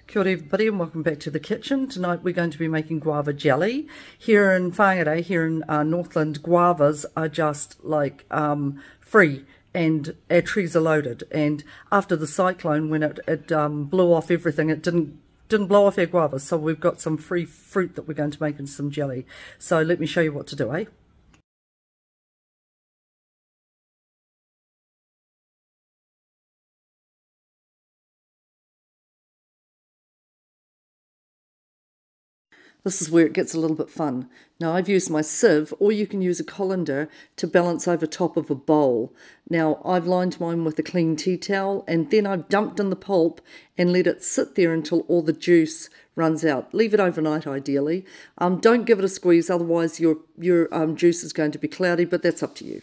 Kia ora everybody and welcome back to the kitchen. Tonight we're going to be making guava jelly. Here in Whangarei, here in Northland, guavas are just like free and our trees are loaded. And after the cyclone, when it blew off everything, it didn't blow off our guavas. So we've got some free fruit that we're going to make into some jelly. So let me show you what to do, eh? This is where it gets a little bit fun. Now I've used my sieve, or you can use a colander to balance over top of a bowl. Now I've lined mine with a clean tea towel and then I've dumped in the pulp and let it sit there until all the juice runs out. Leave it overnight ideally. Don't give it a squeeze, otherwise your juice is going to be cloudy, but that's up to you.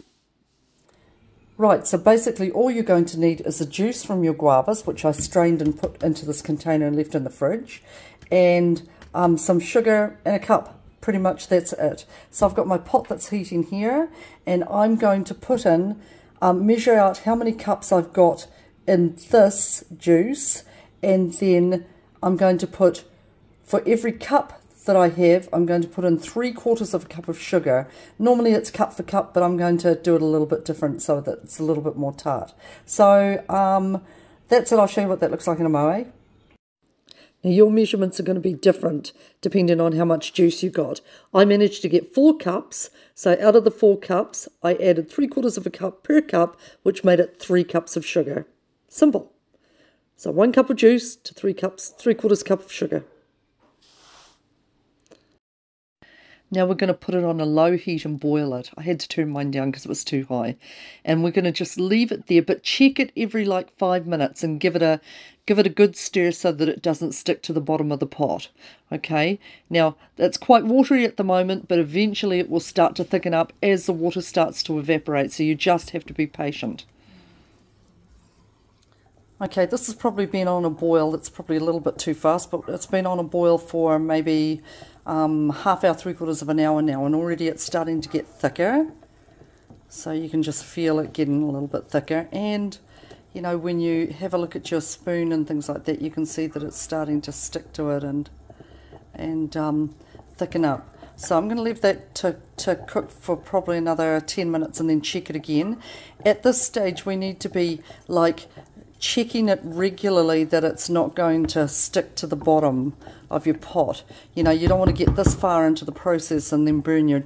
Right, so basically all you're going to need is the juice from your guavas, which I strained and put into this container and left in the fridge, and some sugar in a cup. Pretty much that's it. So I've got my pot that's heating here, and I'm going to put in, measure out how many cups I've got in this juice, and then I'm going to put, for every cup that I have, I'm going to put in 3/4 of a cup of sugar. Normally it's cup for cup, but I'm going to do it a little bit different so that it's a little bit more tart. So that's it. I'll show you what that looks like in a moe. Now your measurements are going to be different depending on how much juice you got. I managed to get 4 cups, so out of the 4 cups, I added 3/4 of a cup per cup, which made it 3 cups of sugar. Simple. So 1 cup of juice to 3 cups, 3/4 cup of sugar. Now we're going to put it on a low heat and boil it. I had to turn mine down because it was too high. And we're going to just leave it there, but check it every like 5 minutes and give it a good stir so that it doesn't stick to the bottom of the pot. Okay, now it's quite watery at the moment, but eventually it will start to thicken up as the water starts to evaporate, so you just have to be patient. Okay, this has probably been on a boil. It's probably a little bit too fast, but it's been on a boil for maybe half hour, 3/4 of an hour now, and already it's starting to get thicker. So you can just feel it getting a little bit thicker, and you know, when you have a look at your spoon and things like that, you can see that it's starting to stick to it and thicken up. So I'm going to leave that to cook for probably another 10 minutes and then check it again. At this stage we need to be like checking it regularly that it's not going to stick to the bottom of your pot. You know, you don't want to get this far into the process and then burn your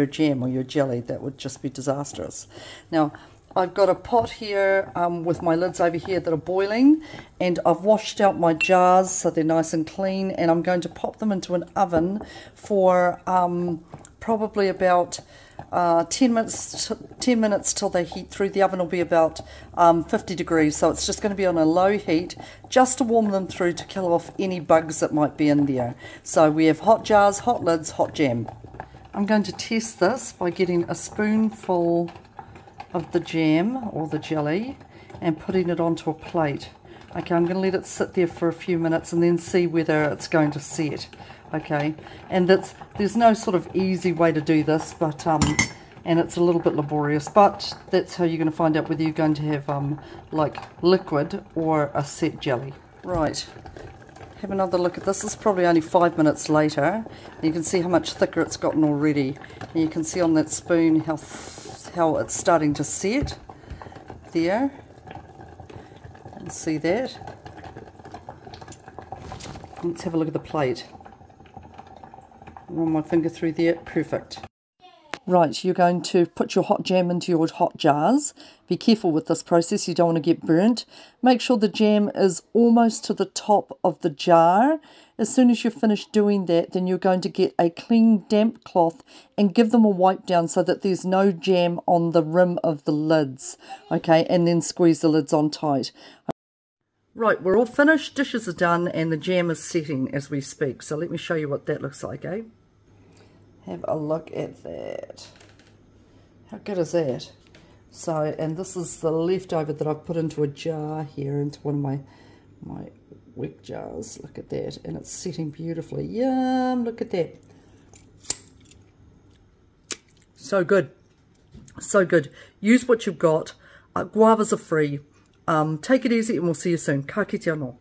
jam or your jelly. That would just be disastrous. Now I've got a pot here with my lids over here that are boiling, and I've washed out my jars so they're nice and clean, and I'm going to pop them into an oven for probably about 10 minutes till they heat through. The oven will be about 50 degrees, so it's just going to be on a low heat just to warm them through, to kill off any bugs that might be in there. So we have hot jars, hot lids, hot jam. I'm going to test this by getting a spoonful of the jam or the jelly and putting it onto a plate. Okay, I'm going to let it sit there for a few minutes and then see whether it's going to set. Okay, and there's no sort of easy way to do this, but and it's a little bit laborious, but that's how you're going to find out whether you're going to have like liquid or a set jelly. Right, have another look at this. This is probably only 5 minutes later. You can see how much thicker it's gotten already, and you can see on that spoon how it's starting to set there. And see that. Let's have a look at the plate. Run my finger through there. Perfect. Right, you're going to put your hot jam into your hot jars. Be careful with this process, you don't want to get burnt. Make sure the jam is almost to the top of the jar. As soon as you're finished doing that, then you're going to get a clean damp cloth and give them a wipe down so that there's no jam on the rim of the lids. Okay, and then squeeze the lids on tight. Right, we're all finished, dishes are done, and the jam is setting as we speak. So let me show you what that looks like, eh? Have a look at that. How good is that? So, and this is the leftover that I've put into a jar here, into one of my wick jars. Look at that, and it's setting beautifully. Yum, look at that. So good. So good. Use what you've got. Guavas are free. Take it easy and we'll see you soon. Ka kite anō.